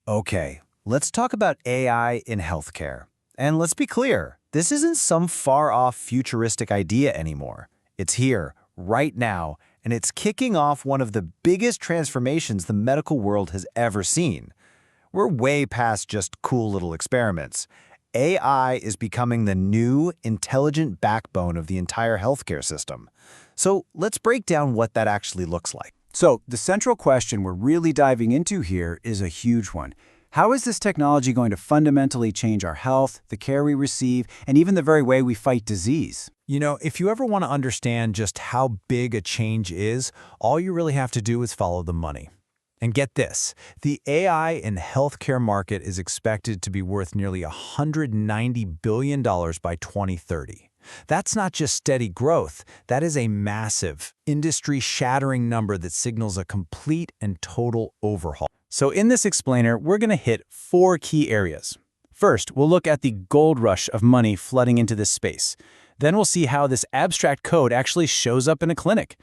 Okay, let's talk about AI in healthcare. And let's be clear, this isn't some far-off futuristic idea anymore. It's here, right now, and it's kicking off one of the biggest transformations the medical world has ever seen. We're way past just cool little experiments. AI is becoming the new, intelligent backbone of the entire healthcare system. So let's break down what that actually looks like. So, the central question we're really diving into here is a huge one. How is this technology going to fundamentally change our health, the care we receive, and even the very way we fight disease? If you ever want to understand just how big a change is, all you really have to do is follow the money. And get this, the AI in healthcare market is expected to be worth nearly $190 billion by 2030. That's not just steady growth, that is a massive, industry-shattering number that signals a complete and total overhaul. So in this explainer, we're going to hit 4 key areas. First, we'll look at the gold rush of money flooding into this space. Then we'll see how this abstract code actually shows up in a clinic.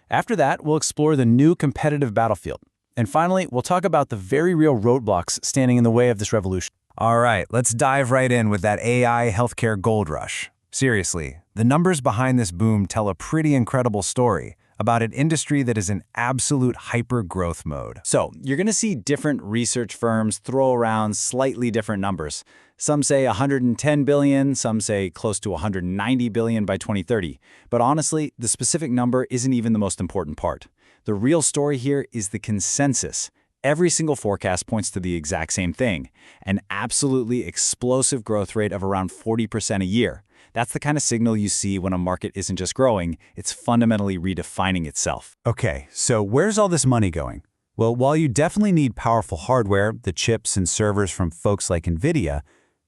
After that, we'll explore the new competitive battlefield. And finally, we'll talk about the very real roadblocks standing in the way of this revolution. All right, let's dive right in with that AI healthcare gold rush. Seriously, the numbers behind this boom tell a pretty incredible story about an industry that is in absolute hyper-growth mode. So, you're going to see different research firms throw around slightly different numbers. Some say 110 billion, some say close to 190 billion by 2030. But honestly, the specific number isn't even the most important part. The real story here is the consensus. Every single forecast points to the exact same thing, an absolutely explosive growth rate of around 40% a year. That's the kind of signal you see when a market isn't just growing, it's fundamentally redefining itself. Okay, so where's all this money going? Well, while you definitely need powerful hardware, the chips and servers from folks like NVIDIA,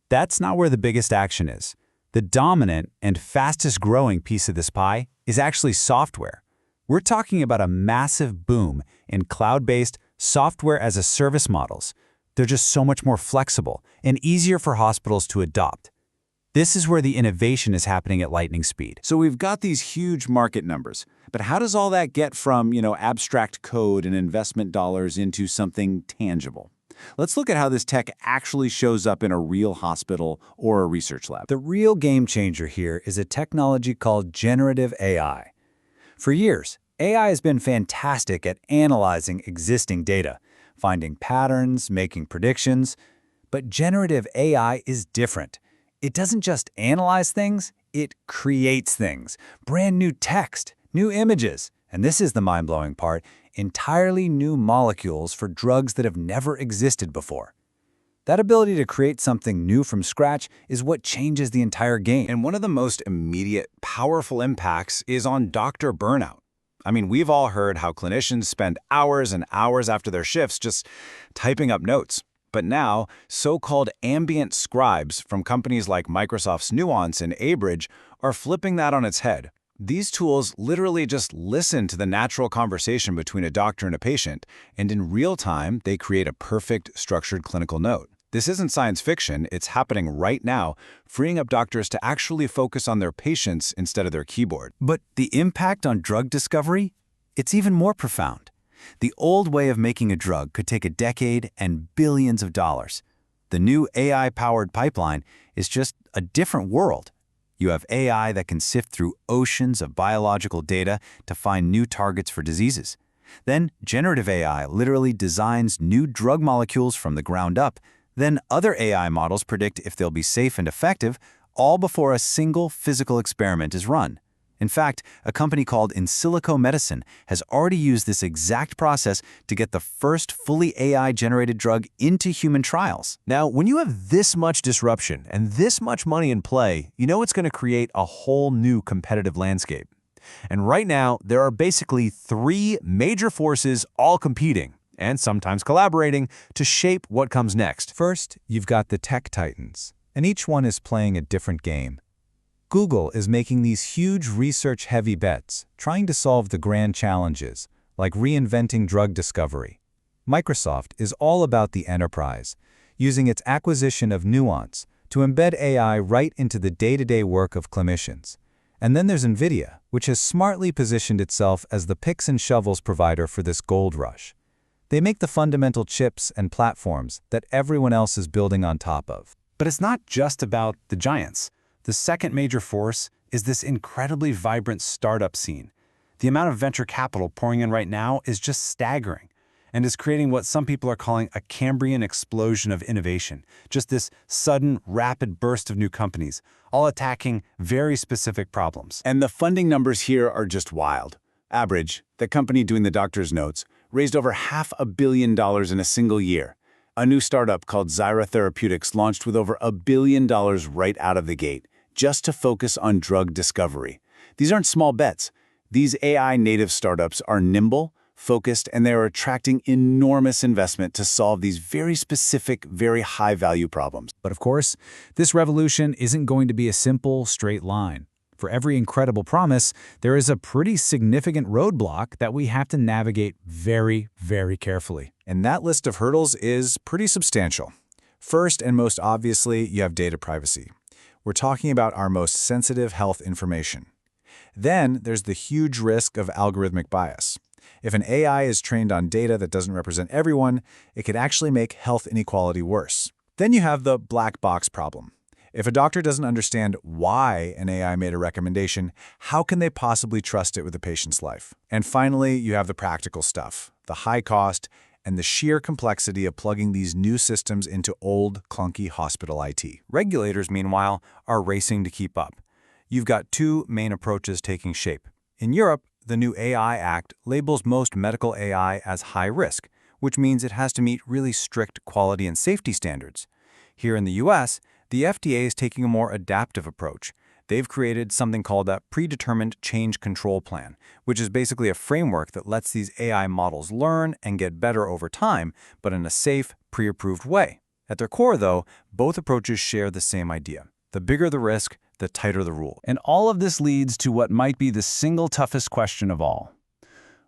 that's not where the biggest action is. The dominant and fastest growing piece of this pie is actually software. We're talking about a massive boom in cloud-based software-as-a-service models. They're just so much more flexible and easier for hospitals to adopt. This is where the innovation is happening at lightning speed. So we've got these huge market numbers, but how does all that get from, abstract code and investment dollars into something tangible? Let's look at how this tech actually shows up in a real hospital or a research lab. The real game changer here is a technology called generative AI. For years, AI has been fantastic at analyzing existing data, finding patterns, making predictions. But generative AI is different. It doesn't just analyze things, it creates things. Brand new text, new images, and this is the mind-blowing part, entirely new molecules for drugs that have never existed before. That ability to create something new from scratch is what changes the entire game. And one of the most immediate, powerful impacts is on doctor burnout. I mean, we've all heard how clinicians spend hours and hours after their shifts just typing up notes. But now, so-called ambient scribes from companies like Microsoft's Nuance and Abridge are flipping that on its head. These tools literally just listen to the natural conversation between a doctor and a patient, and in real time, they create a perfect, structured clinical note. This isn't science fiction, it's happening right now, freeing up doctors to actually focus on their patients instead of their keyboard. But the impact on drug discovery? It's even more profound. The old way of making a drug could take a decade and billions of dollars. The new AI-powered pipeline is just a different world. You have AI that can sift through oceans of biological data to find new targets for diseases. Then, generative AI literally designs new drug molecules from the ground up. Then other AI models predict if they'll be safe and effective, all before a single physical experiment is run. In fact, a company called In Silico Medicine has already used this exact process to get the first fully AI-generated drug into human trials. Now, when you have this much disruption and this much money in play, you know it's going to create a whole new competitive landscape. And right now, there are basically 3 major forces all competing, and sometimes collaborating, to shape what comes next. First, you've got the tech titans, and each one is playing a different game. Google is making these huge research-heavy bets, trying to solve the grand challenges, like reinventing drug discovery. Microsoft is all about the enterprise, using its acquisition of Nuance to embed AI right into the day-to-day work of clinicians. And then there's NVIDIA, which has smartly positioned itself as the picks and shovels provider for this gold rush. They make the fundamental chips and platforms that everyone else is building on top of. But it's not just about the giants. The second major force is this incredibly vibrant startup scene. The amount of venture capital pouring in right now is just staggering and is creating what some people are calling a Cambrian explosion of innovation. Just this sudden, rapid burst of new companies, all attacking very specific problems. And the funding numbers here are just wild. Average, the company doing the doctor's notes, raised over $500 million in a single year. A new startup called Zyra Therapeutics launched with over $1 billion right out of the gate, just to focus on drug discovery. These aren't small bets. These AI-native startups are nimble, focused, and they are attracting enormous investment to solve these very specific, very high-value problems. But of course, this revolution isn't going to be a simple, straight line. For every incredible promise, there is a pretty significant roadblock that we have to navigate very, very carefully. And that list of hurdles is pretty substantial. First and most obviously, you have data privacy. We're talking about our most sensitive health information. Then there's the huge risk of algorithmic bias. If an AI is trained on data that doesn't represent everyone, it could actually make health inequality worse. Then you have the black box problem. If a doctor doesn't understand why an AI made a recommendation, how can they possibly trust it with a patient's life? And finally, you have the practical stuff, the high cost, and the sheer complexity of plugging these new systems into old, clunky hospital IT. Regulators, meanwhile, are racing to keep up. You've got two main approaches taking shape. In Europe, the new AI Act labels most medical AI as high risk, which means it has to meet really strict quality and safety standards. Here in the US, the FDA is taking a more adaptive approach. They've created something called a predetermined change control plan, which is basically a framework that lets these AI models learn and get better over time, but in a safe, pre-approved way. At their core, though, both approaches share the same idea. The bigger the risk, the tighter the rule. And all of this leads to what might be the single toughest question of all.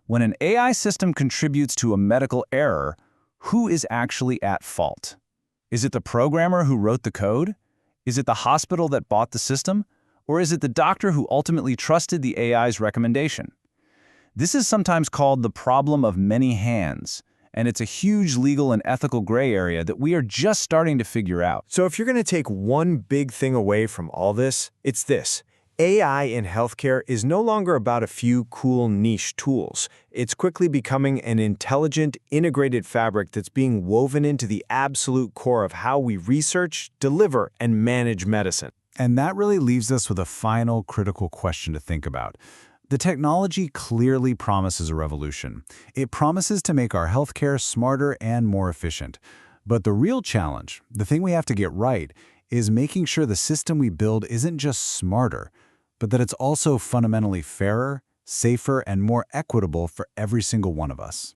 When an AI system contributes to a medical error, who is actually at fault? Is it the programmer who wrote the code? Is it the hospital that bought the system? Or is it the doctor who ultimately trusted the AI's recommendation? This is sometimes called the problem of many hands, and it's a huge legal and ethical gray area that we are just starting to figure out. So if you're going to take one big thing away from all this, it's this. AI in healthcare is no longer about a few cool niche tools. It's quickly becoming an intelligent, integrated fabric that's being woven into the absolute core of how we research, deliver, and manage medicine. And that really leaves us with a final critical question to think about. The technology clearly promises a revolution. It promises to make our healthcare smarter and more efficient. But the real challenge, the thing we have to get right, is making sure the system we build isn't just smarter, but that it's also fundamentally fairer, safer, and more equitable for every single one of us.